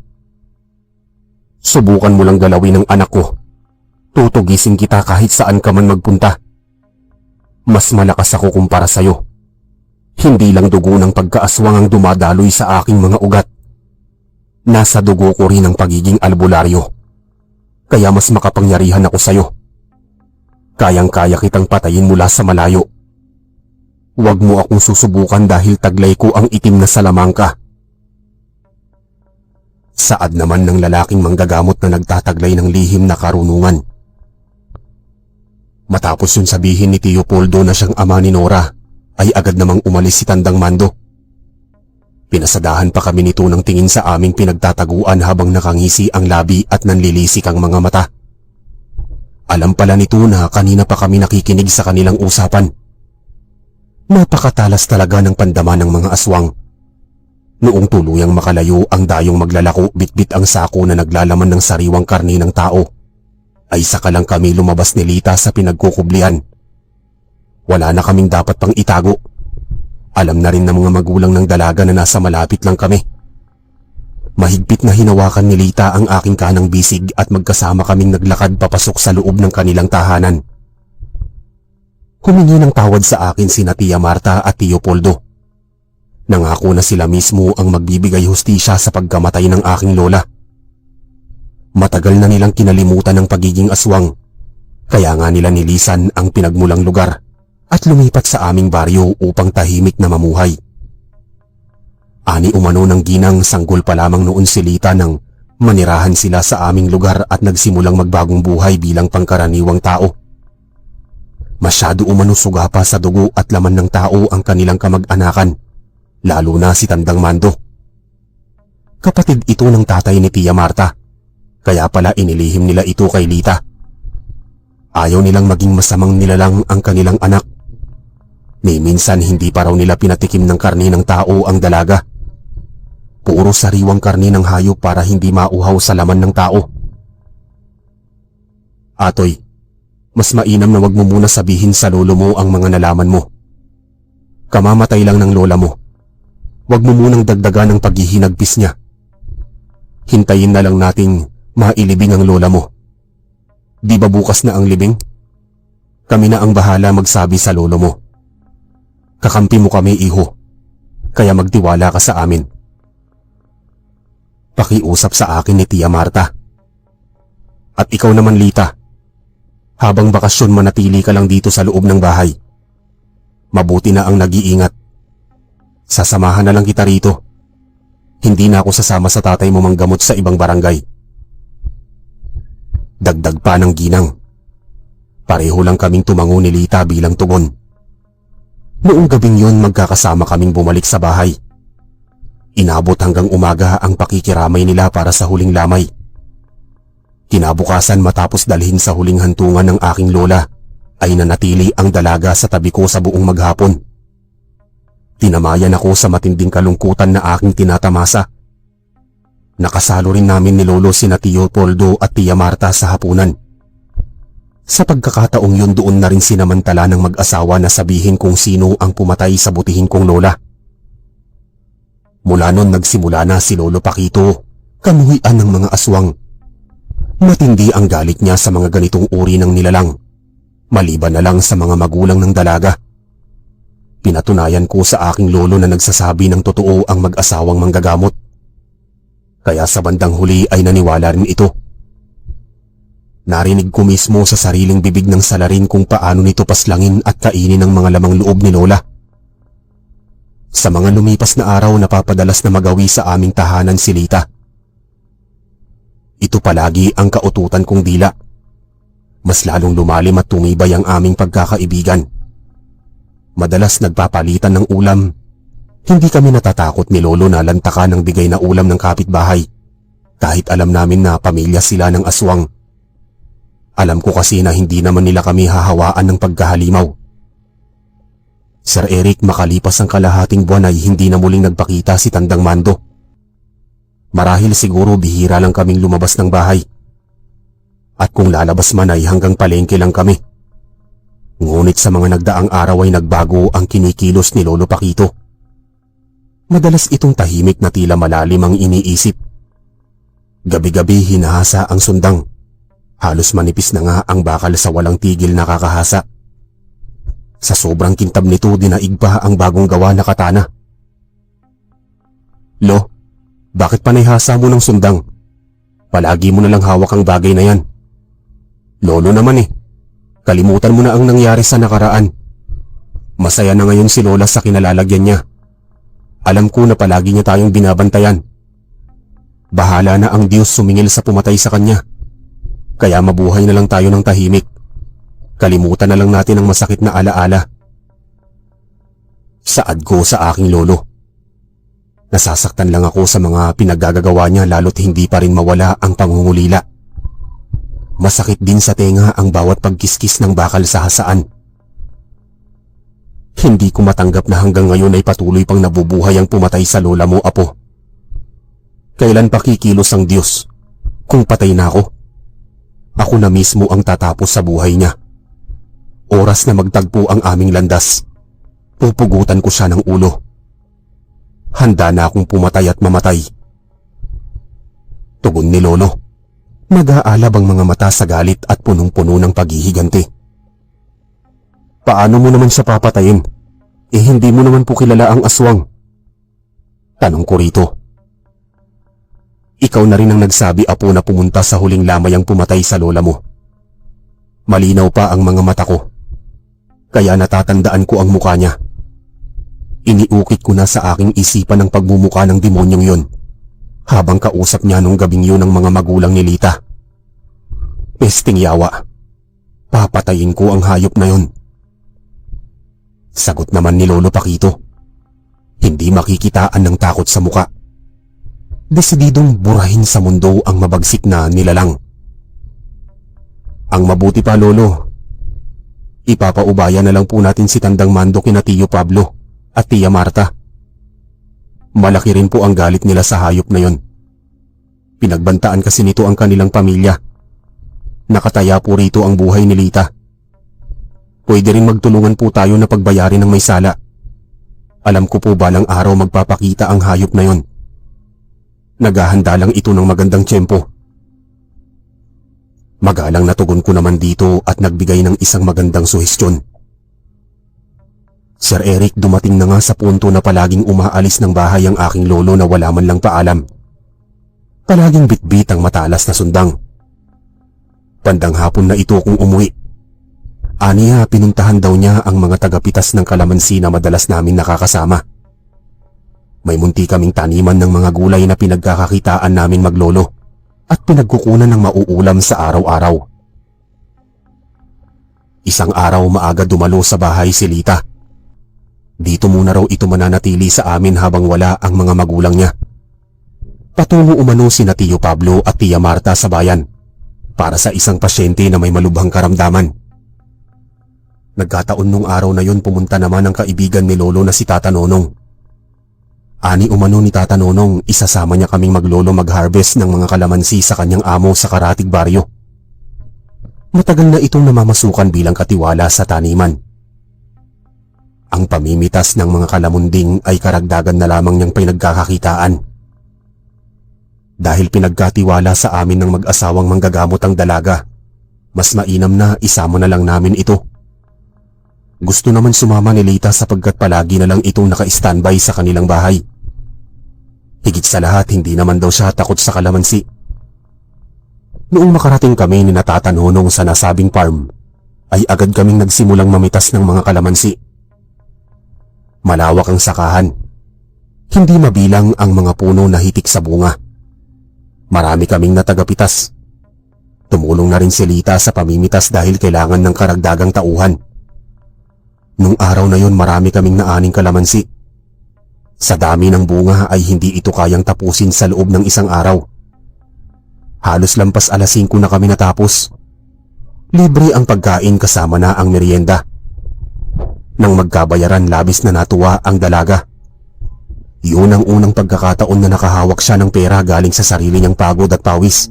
Subukan mo lang galawin ang anak ko. Tutugisin kita kahit saan ka man magpunta. Mas malakas ako kumpara sa'yo. Hindi lang dugo ng pagkaaswang ang dumadaloy sa aking mga ugat. Nasa dugo ko rin ang pagiging albularyo. Kaya mas makapangyarihan ako sa'yo. Kayang-kaya kitang patayin mula sa malayo. Huwag mo akong susubukan dahil taglay ko ang itim na salamangka. Saad naman ng lalaking manggagamot na nagtataglay ng lihim na karunungan. Matapos yun sabihin ni Tio Poldo na siyang ama ni Nora, ay agad namang umalis si Tandang Mando. Pinasadahan pa kami nito ng tingin sa aming pinagtataguan habang nakangisi ang labi at nanlilisik ang mga mata. Alam pala nito na kanina pa kami nakikinig sa kanilang usapan. Napakatalas talaga ng pandama ng mga aswang. Noong tuluyang makalayo ang dayong maglalako bitbit ang sako na naglalaman ng sariwang karni ng tao, ay saka lang kami lumabas ni Lita sa pinagkukublian. Wala na kaming dapat pang itago. Alam na rin ng mga magulang ng dalaga na nasa malapit lang kami. Mahigpit na hinawakan ni Lita ang aking kanang bisig at magkasama kaming naglakad papasok sa loob ng kanilang tahanan. Humingi ng tawad sa akin sina Tia Marta at Tio Poldo. Nangako na sila mismo ang magbibigay hustisya sa pagkamatay ng aking lola. Matagal na nilang kinalimutan ang pagiging aswang, kaya nga nila nilisan ang pinagmulang lugar at lumipat sa aming baryo upang tahimik na mamuhay. Ani umano ng ginang sanggol pa lamang noon si Lita nang manirahan sila sa aming lugar at nagsimulang magbagong buhay bilang pangkaraniwang tao. Masyado umano suga pa sa dugo at laman ng tao ang kanilang kamag-anakan, lalo na si Tandang Mando. Kapatid ito ng tatay ni Tia Marta, kaya pala inilihim nila ito kay Lita. Ayaw nilang maging masamang nilalang ang kanilang anak. May minsan hindi pa raw nila pinatikim ng karni ng tao ang dalaga. Puro sariwang karni ng hayop para hindi mauhaw sa laman ng tao. Atoy, mas mainam na wag mo muna sabihin sa lolo mo ang mga nalaman mo. Kamamatay lang ng lola mo. Wag mo munang dagdagan ng paghihinagpis niya. Hintayin na lang nating mailibing ang lola mo. Di ba bukas na ang libing? Kami na ang bahala magsabi sa lolo mo. Kakampi mo kami, iho. Kaya magtiwala ka sa amin. Pakiusap sa akin ni Tia Marta. At ikaw naman, Lita. Habang bakasyon manatili ka lang dito sa loob ng bahay. Mabuti na ang nag-iingat. Sasamahan na lang kita rito. Hindi na ako sasama sa tatay mo manggamot sa ibang barangay. Dagdag pa ng ginang. Pareho lang kaming tumango ni Lita bilang tugon. Noong gabing yon magkakasama kaming bumalik sa bahay. Inabot hanggang umaga ang pakikiramay nila para sa huling lamay. Kinabukasan matapos dalhin sa huling hantungan ng aking lola, ay nanatili ang dalaga sa tabi ko sa buong maghapon. Tinamayan ako sa matinding kalungkutan na aking tinatamasa. Nakasalo rin namin ni Lolo sina Tio Poldo at Tia Marta sa hapunan. Sa pagkakataong yun doon na rin sinamantala ng mag-asawa na sabihin kung sino ang pumatay sa butihin kong lola. Mula nun nagsimula na si Lolo Pakito, kamuhian ng mga aswang. Matindi ang galit niya sa mga ganitong uri ng nilalang. Maliban na lang sa mga magulang ng dalaga. Pinatunayan ko sa aking lolo na nagsasabi ng totoo ang mag-asawang manggagamot. Kaya sa bandang huli ay naniwala rin ito. Narinig ko mismo sa sariling bibig ng salarin kung paano nito paslangin at kainin ang mga lamang loob ni Lola. Sa mga lumipas na araw napapadalas na magawi sa aming tahanan si Lita. Ito palagi ang kaututan kong dila. Mas lalong lumalim at tumibay ang aming pagkakaibigan. Madalas nagpapalitan ng ulam. Hindi kami natatakot ni Lolo na lantakan ng bigay na ulam ng kapitbahay. Kahit alam namin na pamilya sila ng aswang. Alam ko kasi na hindi naman nila kami hahawaan ng pagkahalimaw. Sir Eric, makalipas ang kalahating buwan ay hindi na muling nagpakita si Tandang Mando. Marahil siguro bihira lang kaming lumabas ng bahay. At kung lalabas man ay hanggang palengke lang kami. Ngunit sa mga nagdaang araw ay nagbago ang kinikilos ni Lolo Paquito. Madalas itong tahimik na tila malalim ang iniisip. Gabi-gabi hinahasa ang sundang. Halos manipis na nga ang bakal sa walang tigil na kakahasa. Sa sobrang kintab nito dinaig pa ang bagong gawa na katana. Lo, bakit panayhasa mo ng sundang? Palagi mo na lang hawak ang bagay na yan. Lolo naman kalimutan mo na ang nangyari sa nakaraan. Masaya na ngayon si Lola sa kinalalagyan niya. Alam ko na palagi niya tayong binabantayan. Bahala na ang Diyos sumingil sa pumatay sa kanya. Kaya mabuhay na lang tayo ng tahimik. Kalimutan na lang natin ang masakit na alaala. Saad ko sa aking lolo. Nasasaktan lang ako sa mga pinaggagawa niya lalo't hindi pa rin mawala ang pangungulila. Masakit din sa tenga ang bawat pagkiskis ng bakal sa hasaan. Hindi ko matanggap na hanggang ngayon ay patuloy pang nabubuhay ang pumatay sa lola mo, apo. Kailan pa kikilos ang Diyos? Kung patay na ako, ako na mismo ang tatapos sa buhay niya. Oras na magtagpo ang aming landas, pupugutan ko siya ng ulo. Handa na akong pumatay at mamatay. Tugon ni Lolo. Nag-aalab ang mga mata sa galit at punong-puno ng paghihiganti. Paano mo naman siya papatayin? Hindi mo naman po kilala ang aswang. Tanong ko rito. Ikaw na rin ang nagsabi, apo, na pumunta sa huling lamay ang pumatay sa lola mo. Malinaw pa ang mga mata ko. Kaya natatandaan ko ang muka niya. Iniukit ko na sa aking isipan ang pagmumuka ng demonyong yon. Habang kausap niya nung gabing yun ang mga magulang ni Lita. Pesting yawa. Papatayin ko ang hayop na yon. Sagot naman ni Lolo Paquito. Hindi makikitaan ng takot sa muka. Desididong burahin sa mundo ang mabagsik na nilalang. Ang mabuti pa, Lolo, ipapaubaya na lang po natin si Tandang Mando kina Tio Pablo at Tia Marta. Malaki rin po ang galit nila sa hayop na yon. Pinagbantaan kasi nito ang kanilang pamilya. Nakataya po rito ang buhay ni Lita. Pwede rin magtulungan po tayo na pagbayarin ng may sala. Alam ko po balang araw magpapakita ang hayop na yon. Naghahanda lang ito ng magandang tiyempo. Magalang na tugon ko naman dito at nagbigay ng isang magandang suhestyon. Sir Eric, dumating na nga sa punto na palaging umaalis ng bahay ang aking lolo na wala man lang paalam. Palaging bitbit ang matalas na sundang. Bandang hapon na ito kung umuwi. Aniya, pinuntahan daw niya ang mga tagapitas ng kalamansi na madalas namin nakakasama. May munti kaming taniman ng mga gulay na pinagkakakitaan namin maglolo at pinagkukunan ng mauulam sa araw-araw. Isang araw maaga dumalo sa bahay si Lita. Dito muna raw ito mananatili sa amin habang wala ang mga magulang niya. Patungo umano sina Tio Pablo at Tia Marta sa bayan para sa isang pasyente na may malubhang karamdaman. Nagkataon nung araw na yon pumunta naman ang kaibigan ni Lolo na si Tata Nonong. Ani umano ni Tata Nonong, isasama niya kaming maglolo mag-harvest ng mga kalamansi sa kanyang amo sa Karatig Baryo. Matagal na itong namamasukan bilang katiwala sa taniman. Ang pamimitas ng mga kalamunding ay karagdagan na lamang niyang pinagkakakitaan. Dahil pinagkatiwala sa amin ng mag-asawang manggagamot ang dalaga, mas mainam na isama na lang namin ito. Gusto naman sumama ni Lita sapagkat palagi na lang itong naka-standby sa kanilang bahay. Higit sa lahat, hindi naman daw siya takot sa kalamansi. Noong makarating kami ni Natatanonong sa nasabing farm, ay agad kaming nagsimulang mamitas ng mga kalamansi. Malawak ang sakahan. Hindi mabilang ang mga puno na hitik sa bunga. Marami kaming natagapitas. Tumulong na rin si Lita sa pamimitas dahil kailangan ng karagdagang tauhan. Nung araw na yon marami kaming naaning kalamansi. Sa dami ng bunga ay hindi ito kayang tapusin sa loob ng isang araw. Halos lampas alas 5 na kami natapos. Libre ang pagkain kasama na ang merienda. Nang magkabayaran, labis na natuwa ang dalaga. Yun ang unang pagkakataon na nakahawak siya ng pera galing sa sarili niyang pagod at pawis.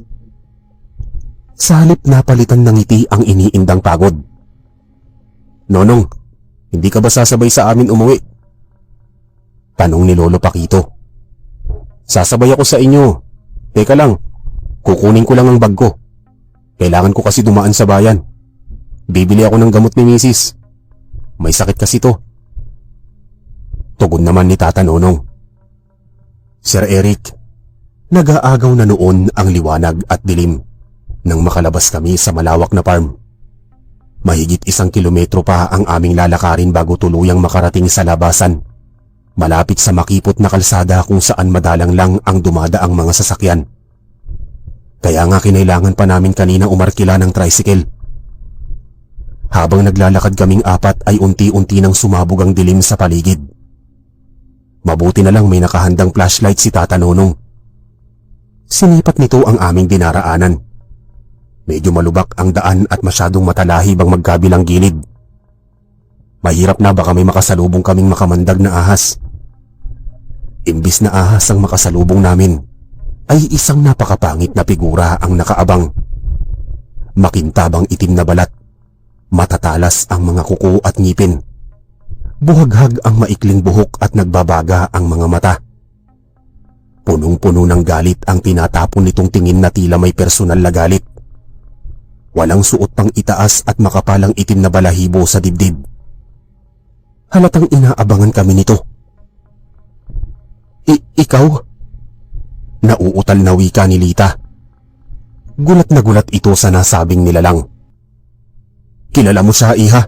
Sa halip na palitan ng ngiti ang iniindang pagod. "Nonong, hindi ka ba sasabay sa amin umuwi?" Tanong ni Lolo Pakito. "Sasabay ako sa inyo. Teka lang, kukunin ko lang ang bag ko. Kailangan ko kasi dumaan sa bayan. Bibili ako ng gamot ni Mrs. May sakit kasi to." Tugon naman ni Tata Nonong. "Sir Eric, nag-aagaw na noon ang liwanag at dilim nang makalabas kami sa malawak na farm. Mahigit 1 kilometro pa ang aming lalakarin bago tuluyang makarating sa labasan, malapit sa makipot na kalsada kung saan madalang lang ang dumadaang mga sasakyan. Kaya nga kinailangan pa namin kanina umarkila ng tricycle. Habang naglalakad kaming apat ay unti-unti nang sumabog ang dilim sa paligid. Mabuti na lang may nakahandang flashlight si Tata Nonong. Sinipat nito ang aming dinaraanan. Medyo malubak ang daan at masyadong matalahib ang magkabilang gilid. Mahirap na baka may makasalubong kaming makamandag na ahas. Imbis na ahas ang makasalubong namin, ay isang napakapangit na figura ang nakaabang. Makintabang itim na balat, matatalas ang mga kuko at ngipin. Buhaghag ang maikling buhok at nagbabaga ang mga mata. Punong-puno ng galit ang tinatapon nitong tingin na tila may personal na galit. Walang suot pang itaas at makapalang itim na balahibo sa dibdib. Halatang inaabangan kami nito. Ikaw?" Nauutal na wika ni Lita. Gulat na gulat ito sa nasabing nilalang. "Kilala mo siya, iha?"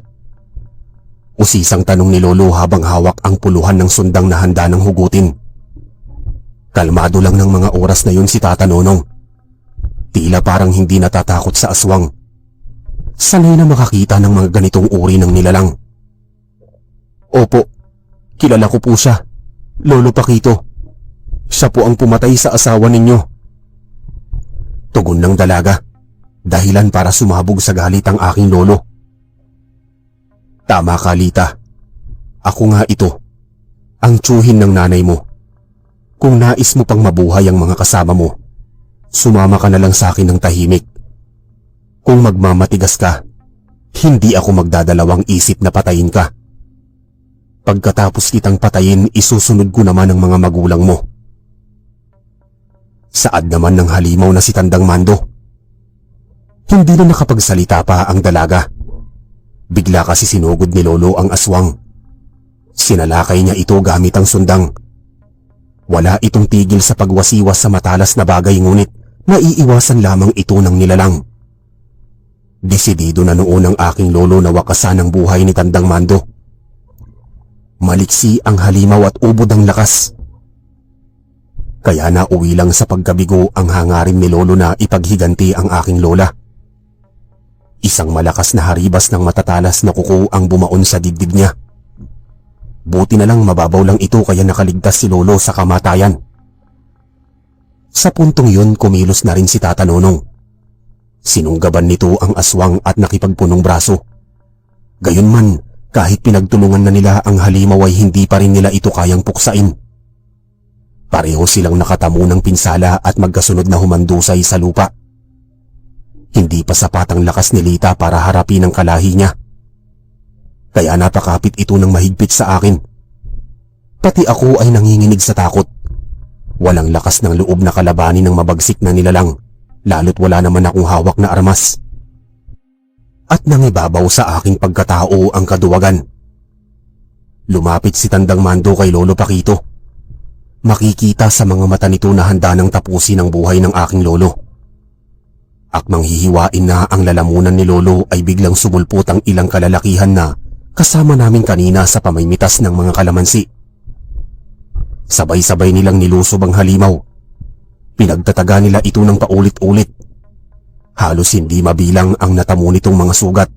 Usisang tanong ni Lolo habang hawak ang puluhan ng sundang na handa ng hugutin. Kalmado lang ng mga oras na yun si Tata Nonong. Tila parang hindi natatakot sa aswang. Sanay na makakita ng mga ganitong uri ng nilalang. "Opo, kilala ko po siya, Lolo Pakito. Siya po ang pumatay sa asawa ninyo." Tugon ng dalaga, dahilan para sumabog sa galit ang aking lolo. "Tama ka, Lita. Ako nga ito, ang tiyuhin ng nanay mo. Kung nais mo pang mabuhay ang mga kasama mo, sumama ka na lang sa akin ng tahimik. Kung magmamatigas ka, hindi ako magdadalawang isip na patayin ka. Pagkatapos kitang patayin, isusunod ko naman ang mga magulang mo." Saad naman ng halimaw na si Tandang Mando. Hindi na nakapagsalita pa ang dalaga. Bigla kasi sinugod ni Lolo ang aswang. Sinalakay niya ito gamit ang sundang. Wala itong tigil sa pagwasiwas sa matalas na bagay ngunit naiiwasan lamang ito ng nilalang. Desidido na noon ang aking lolo na wakasan ang buhay ni Tandang Mando. Maliksi ang halimaw at ubod ang lakas. Kaya nauwi lang sa pagkabigo ang hangarin ni Lolo na ipaghiganti ang aking lola. Isang malakas na haribas ng matatalas na kuko ang bumaon sa dibdib niya. Buti na lang mababaw lang ito kaya nakaligtas si Lolo sa kamatayan. Sa puntong yun kumilos na rin si Tata Nonong. Sinunggaban nito ang aswang at nakipagpunong braso. Gayunman, kahit pinagtulungan na nila ang halimaw ay hindi pa rin nila ito kayang puksain. Pareho silang nakatamo ng pinsala at magkasunod na humandusay sa lupa. Hindi pa sapat ang lakas ni Lita para harapin ang kalahi niya. Kaya napakapit ito ng mahigpit sa akin. Pati ako ay nanginginig sa takot. Walang lakas ng loob na kalabanin ng mabagsik na nilalang, lalo't wala naman akong hawak na armas. at nangibabaw sa aking pagkatao ang kaduwagan. Lumapit si Tandang Mando kay Lolo Paquito. Makikita sa mga mata nito na handa nang tapusin ang buhay ng aking lolo. Akmang hihiwain na ang lalamunan ni Lolo ay biglang sumulpot ang ilang kalalakihan na kasama namin kanina sa pamimitas ng mga kalamansi. Sabay-sabay nilang nilusob ang halimaw. Pinagtataga nila ito ng paulit-ulit. Halos hindi mabilang ang natamo nitong mga sugat.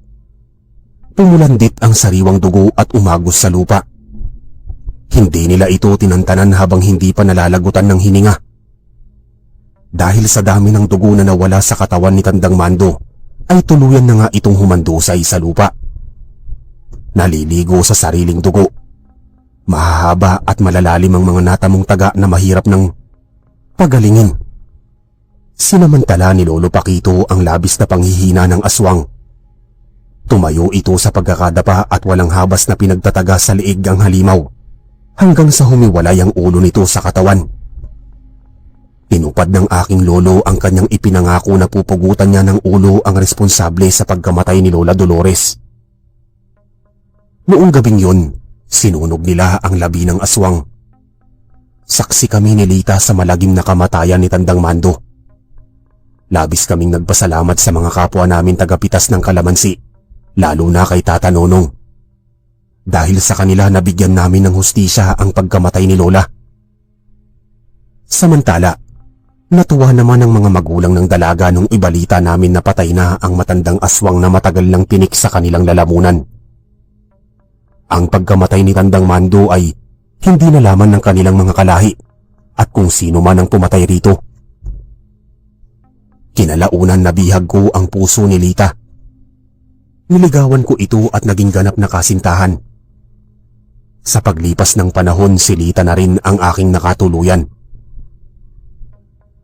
Pumulandit ang sariwang dugo at umagos sa lupa. Hindi nila ito tinantanan habang hindi pa nalalagutan ng hininga. Dahil sa dami ng dugo na nawala sa katawan ni Tandang Mando, ay tuluyan na nga itong humandusay sa lupa. Naliligo sa sariling dugo. Mahahaba at malalalim ang mga natamong taga na mahirap ng pagalingin. Sinamantala ni Lolo Paquito ang labis na panghihina ng aswang. Tumayo ito sa pagkakadapa at walang habas na pinagtataga sa liig ang halimaw, hanggang sa humiwalay ang ulo nito sa katawan. Tinupad ng aking lolo ang kanyang ipinangako na pupugutan niya ng ulo ang responsable sa pagkamatay ni Lola Dolores. Noong gabing yun, sinunog nila ang labi ng aswang. Saksi kami ni Lita sa malagim na kamatayan ni Tandang Mando. Labis kaming nagpasalamat sa mga kapwa namin tagapitas ng kalamansi, lalo na kay Tata Nonong. Dahil sa kanila nabigyan namin ng hustisya ang pagkamatay ni Lola. Samantala, natuwa naman ang mga magulang ng dalaga nung ibalita namin na patay na ang matandang aswang na matagal nang tinik sa kanilang lalamunan. Ang pagkamatay ni Tandang Mando ay hindi nalaman ng kanilang mga kalahi at kung sino man ang pumatay rito. Kinalaunan nabihag ko ang puso ni Lita. Niligawan ko ito at naging ganap na kasintahan. Sa paglipas ng panahon, si Lita na rin ang aking nakatuluyan.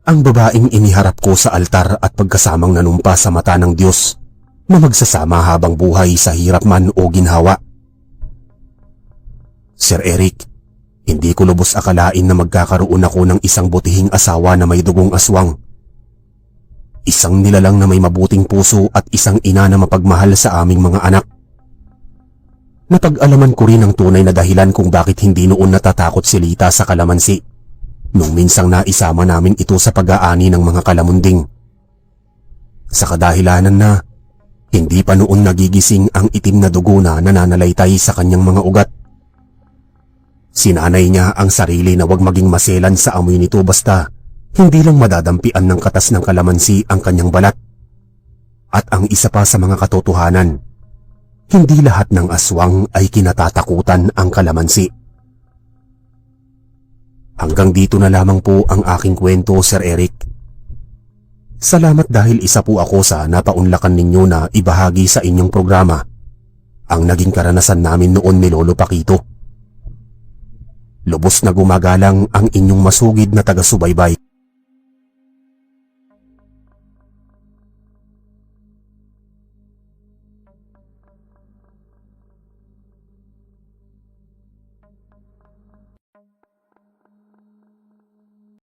Ang babaeng iniharap ko sa altar at pagkasamang nanumpa sa mata ng Diyos na magsasama habang buhay sa hirap man o ginhawa. Sir Eric, hindi ko lubos akalain na magkakaroon ako ng isang butihing asawa na may dugong aswang. Isang nilalang na may mabuting puso at isang ina na mapagmahal sa aming mga anak. Napag-alaman ko rin ang tunay na dahilan kung bakit hindi noon natatakot si Lita sa kalamansi nung minsang naisama namin ito sa pag-aani ng mga kalamunding. Sa kadahilanan na hindi pa noon nagigising ang itim na dugo na nananalaytay sa kanyang mga ugat. Sinanay niya ang sarili na huwag maging maselan sa amoy nito basta hindi lang madadampian ng katas ng kalamansi ang kanyang balat. At ang isa pa sa mga katotohanan, hindi lahat ng aswang ay kinatatakutan ang kalamansi. Hanggang dito na lamang po ang aking kwento, Sir Eric. Salamat dahil isa po ako sa napaunlakan ninyo na ibahagi sa inyong programa ang naging karanasan namin noon ni Lolo Paquito. Lubos na gumagalang ang inyong masugid na taga-subaybay.